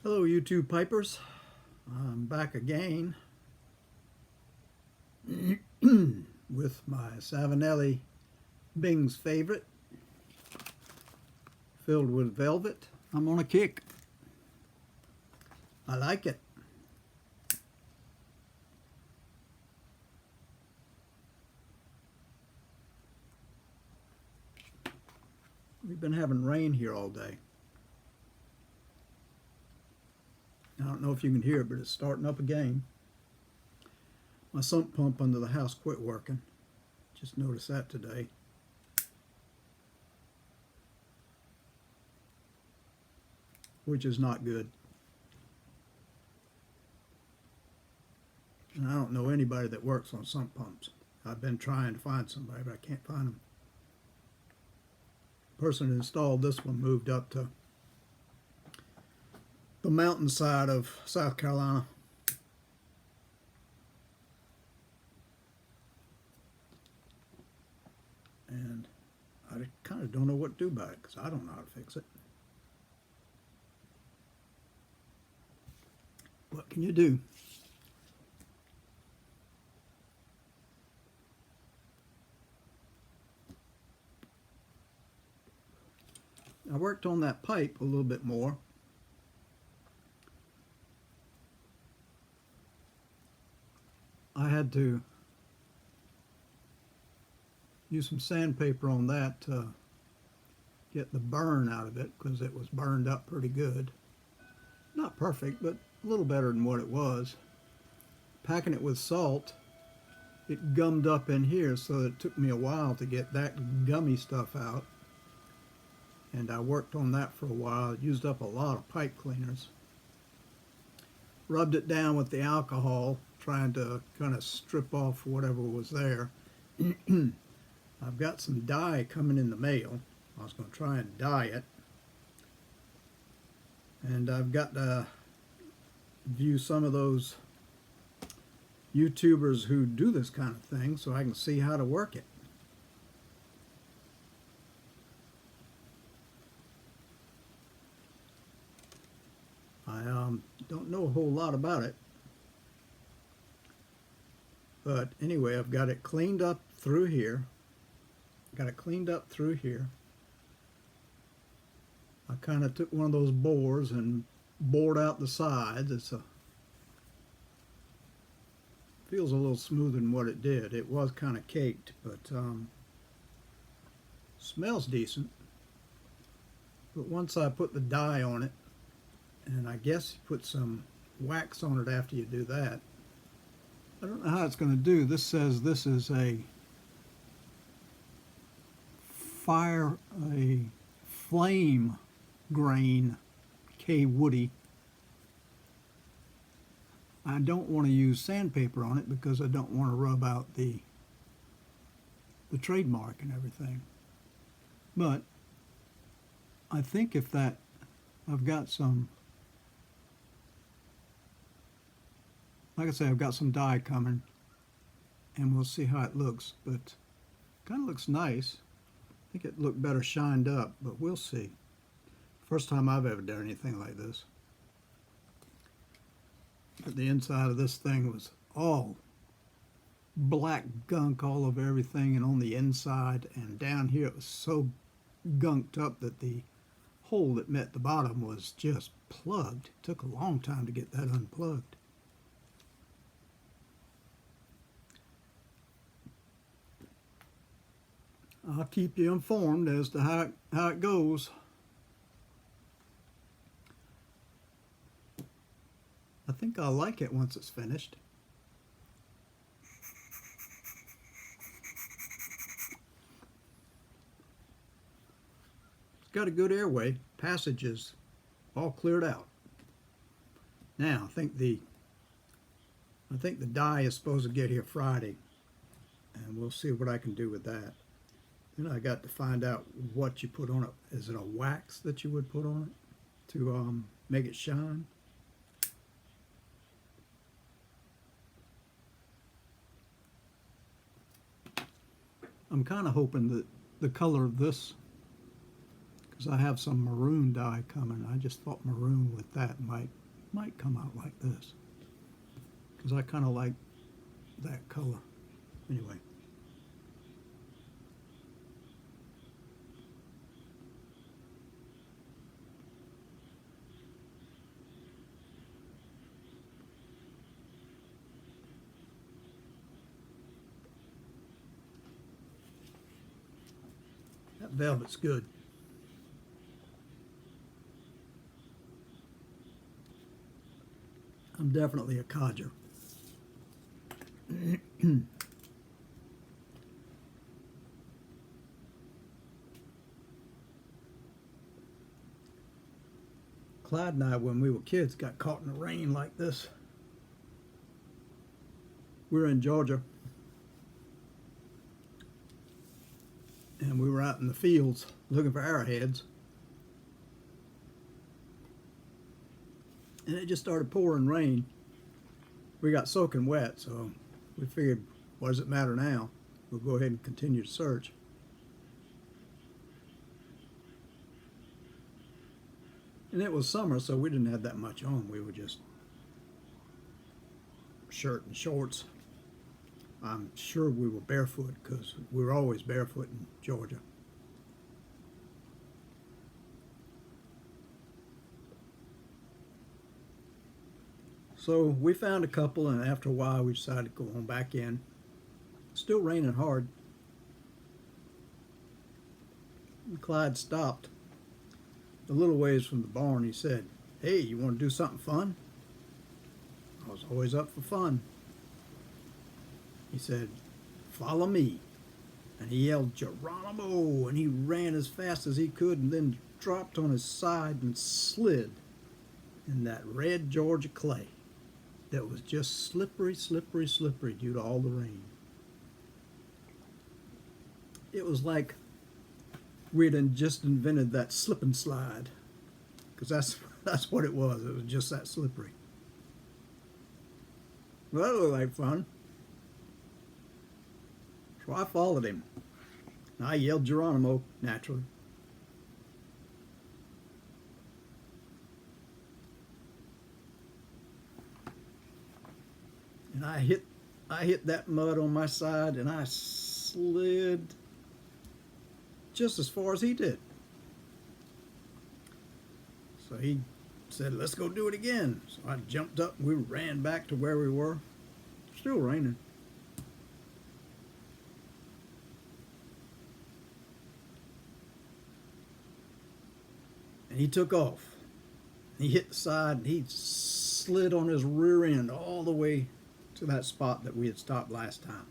Hello YouTube Pipers, I'm back again with my Savinelli Bing's favorite filled with velvet. I'm on a kick. I like it. We've been having rain here all day. I don't know if you can hear it, but it's starting up again. My sump pump under the house quit working. Just noticed that today. Which is not good. And I don't know anybody that works on sump pumps. I've been trying to find somebody, but I can't find them. The person who installed this one moved up to the mountainside of South Carolina. And I kind of don't know what to do about it because I don't know how to fix it. What can you do? I worked on that pipe a little bit more. I had to use some sandpaper on that to get the burn out of it because it was burned up pretty good. Not perfect, but a little better than what it was. Packing it with salt, it gummed up in here, so it took me a while to get that gummy stuff out. And I worked on that for a while. It used up a lot of pipe cleaners. Rubbed it down with the alcohol, trying to kind of strip off whatever was there. I've got some dye coming in the mail. I was going to try and dye it. And I've got to view some of those YouTubers who do this kind of thing so I can see how to work it. I don't know a whole lot about it. But anyway, I've got it cleaned up through here. Got it cleaned up through here. I kind of took one of those bores and bored out the sides. Feels a little smoother than what it did. It was kind of caked, but smells decent. But once I put the dye on it, and I guess you put some wax on it after you do that. I don't know how it's going to do. This says this is a flame grain K Woody. I don't want to use sandpaper on it because I don't want to rub out the trademark and everything. But I think if that, I've got some, like I say, I've got some dye coming and we'll see how it looks, but kind of looks nice. I think it looked better shined up, but we'll see. First time I've ever done anything like this. But the inside of this thing was all black gunk all over everything, and on the inside and down here it was so gunked up that the hole that met the bottom was just plugged. It took a long time to get that unplugged. I'll keep you informed as to how it goes. I think I'll like it once it's finished. It's got a good airway. Passages all cleared out. Now I think the dye is supposed to get here Friday, and we'll see what I can do with that. Then I got to find out what you put on it. Is it a wax that you would put on it to make it shine? I'm kind of hoping that the color of this because I have some maroon dye coming. I just thought maroon with that might come out like this, because I kind of like that color. Anyway. That velvet's good. I'm definitely a codger. Clyde and I, when we were kids, got caught in the rain like this. We were in Georgia, and we were out in the fields looking for arrowheads. And it just started pouring rain. We got soaking wet, so we figured, what does it matter now? We'll go ahead and continue to search. And it was summer, so we didn't have that much on. We were just shirt and shorts. I'm sure we were barefoot, because we were always barefoot in Georgia. So we found a couple, and after a while we decided to go on back in. Still raining hard. And Clyde stopped a little ways from the barn. He said, "Hey, you want to do something fun?" I was always up for fun. He said, "Follow me." And he yelled, "Geronimo!" And he ran as fast as he could, and then dropped on his side and slid in that red Georgia clay that was just slippery, slippery, slippery due to all the rain. It was like we'd just invented that slip and slide, because that's what it was. It was just that slippery. Well, that looked like fun. So I followed him. And I yelled Geronimo, naturally. And I hit that mud on my side, and I slid just as far as he did. So he said, "Let's go do it again." So I jumped up, and we ran back to where we were. Still raining. And he took off. He hit the side, and he slid on his rear end all the way to that spot that we had stopped last time.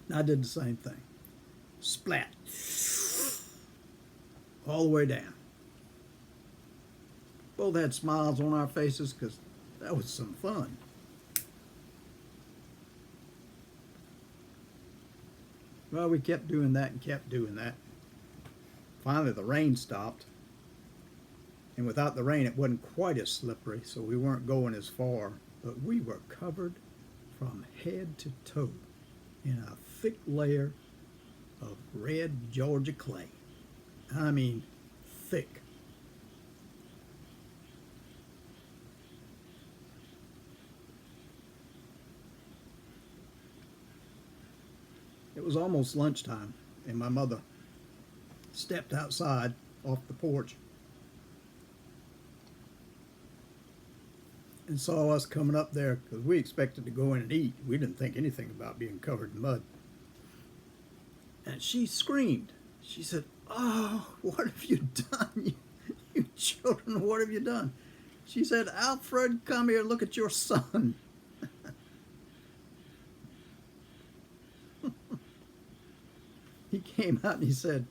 And I did the same thing. Splat. All the way down. Both had smiles on our faces, because that was some fun. Well, we kept doing that and kept doing that. Finally, the rain stopped. And without the rain, it wasn't quite as slippery, so we weren't going as far. But we were covered from head to toe in a thick layer of red Georgia clay. I mean, thick. It was almost lunchtime, and my mother stepped outside off the porch and saw us coming up there, because we expected to go in and eat. We didn't think anything about being covered in mud. And she screamed. She said, "Oh, what have you done? You children, what have you done?" She said, "Alfred, come here, look at your son." He came out and he said,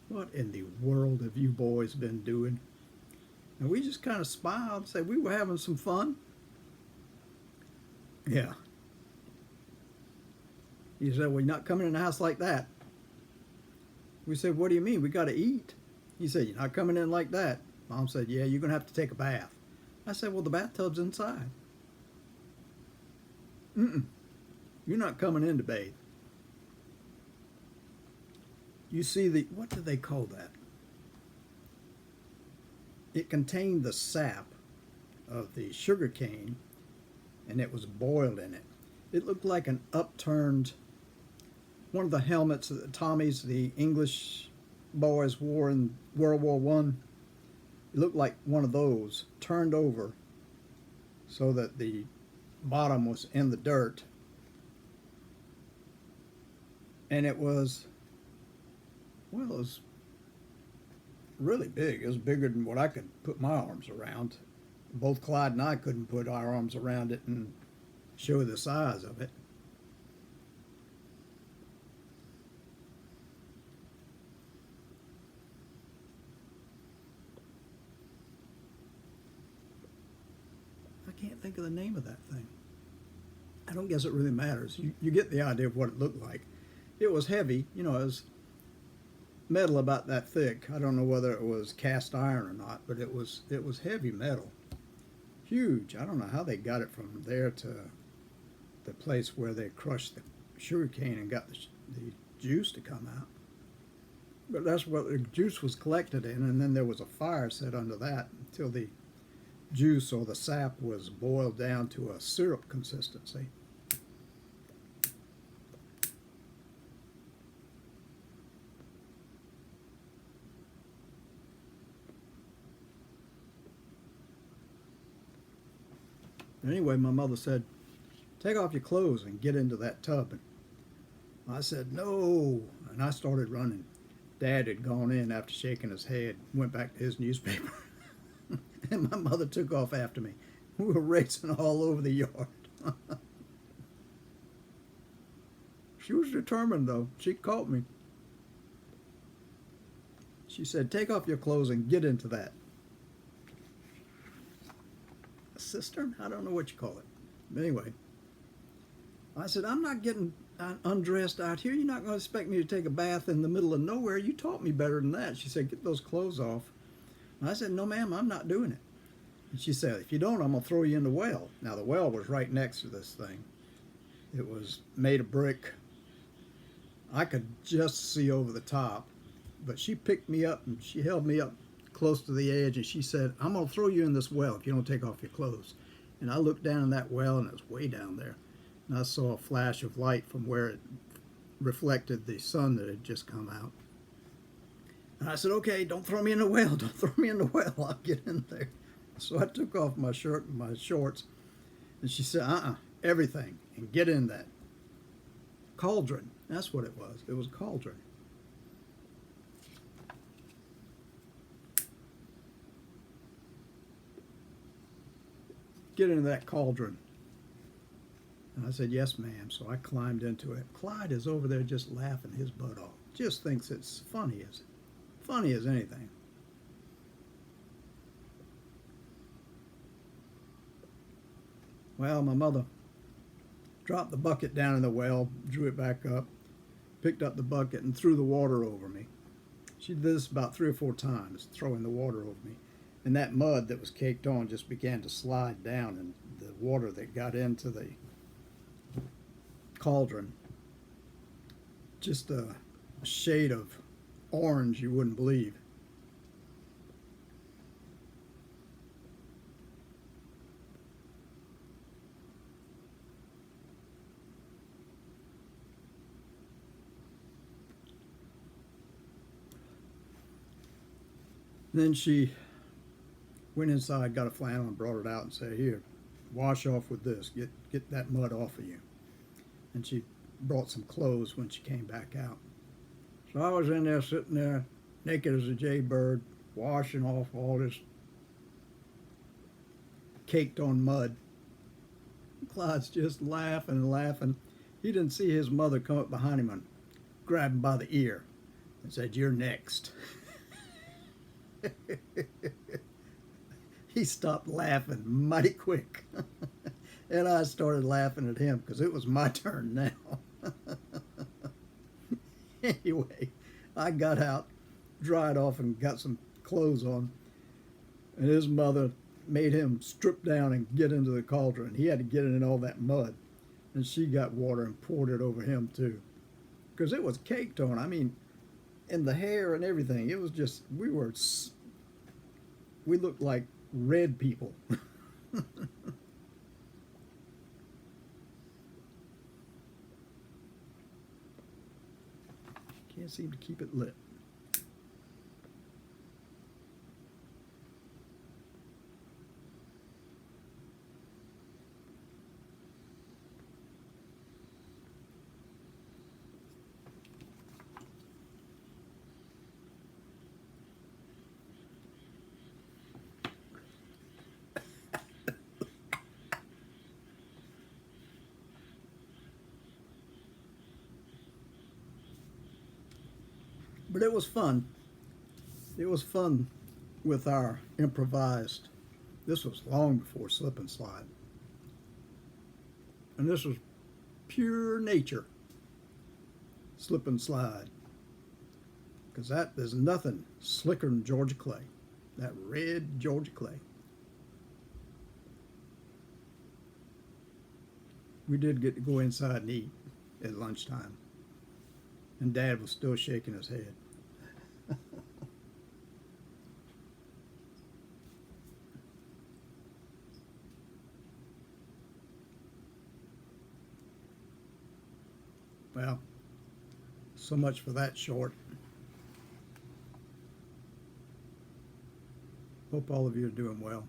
"What in the world have you boys been doing?" And we just kind of smiled and said, "We were having some fun." Yeah. He said, "Well, you're not coming in the house like that." We said, "What do you mean? We got to eat." He said, "You're not coming in like that." Mom said, "Yeah, you're going to have to take a bath." I said, "Well, the bathtub's inside." "Mm-mm. You're not coming in to bathe. You see the, what do they call that? it contained the sap of the sugar cane, and it was boiled in it. It looked like an upturned, one of the helmets that Tommies, the English boys, wore in World War One. It looked like one of those turned over so that the bottom was in the dirt. And it was, well, it was really big. It was bigger than what I could put my arms around. Both Clyde and I couldn't put our arms around it and show the size of it. I can't think of the name of that thing. I don't guess it really matters. You get the idea of what it looked like. It was heavy, you know, it was metal about that thick. I don't know whether it was cast iron or not, but it was heavy metal. Huge. I don't know how they got it from there to the place where they crushed the sugar cane and got the juice to come out. But that's what the juice was collected in, and then there was a fire set under that until the juice or the sap was boiled down to a syrup consistency. Anyway, my mother said, take off your clothes and get into that tub. And I said, no, and I started running. Dad had gone in after shaking his head, went back to his newspaper, and my mother took off after me. We were racing all over the yard. She was determined, though. She caught me. She said, take off your clothes and get into that. A cistern? I don't know what you call it. But anyway, I said, I'm not getting undressed out here. You're not going to expect me to take a bath in the middle of nowhere. You taught me better than that. She said, get those clothes off. And I said, no, ma'am, I'm not doing it. And she said, if you don't, I'm going to throw you in the well. Now, the well was right next to this thing. It was made of brick. I could just see over the top. But she picked me up and she held me up close to the edge, and she said, I'm going to throw you in this well if you don't take off your clothes. And I looked down in that well, and it was way down there. And I saw a flash of light from where it reflected the sun that had just come out. And I said, okay, don't throw me in the well. Don't throw me in the well. I'll get in there. So I took off my shirt and my shorts. And she said, everything. And get in that cauldron. That's what it was. It was a cauldron. Get into that cauldron. And I said, yes, ma'am. So I climbed into it. Clyde is over there just laughing his butt off. Just thinks it's funny as anything. Well, my mother dropped the bucket down in the well, drew it back up, picked up the bucket and threw the water over me. She did this about 3 or 4 times, throwing the water over me. And that mud that was caked on just began to slide down, and the water that got into the cauldron, just a shade of orange you wouldn't believe. Then she went inside, got a flannel, and brought it out and said, here, wash off with this. Get that mud off of you. And she brought some clothes when she came back out. So I was in there sitting there naked as a jaybird, washing off all this caked on mud. Clyde's just laughing and laughing. He didn't see his mother come up behind him and grab him by the ear and said, you're next. He stopped laughing mighty quick. And I started laughing at him because it was my turn now. Anyway, I got out, dried off, and got some clothes on. And his mother made him strip down and get into the cauldron. He had to get in all that mud. And she got water and poured it over him too. Because it was caked on. I mean, and the hair and everything. It was just, we We looked like red people. Can't seem to keep it lit. But it was fun. It was fun with our improvised. This was long before slip and slide. And this was pure nature. Slip and slide. Because there's nothing slicker than Georgia clay. That red Georgia clay. We did get to go inside and eat at lunchtime. And Dad was still shaking his head. Well, so much for that short. Hope all of you are doing well.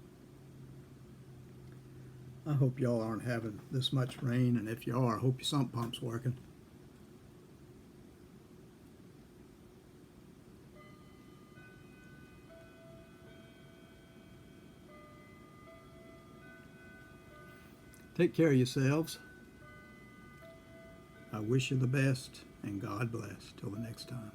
I hope y'all aren't having this much rain, and if you are, I hope your sump pump's working. Take care of yourselves. I wish you the best, and God bless. Till the next time.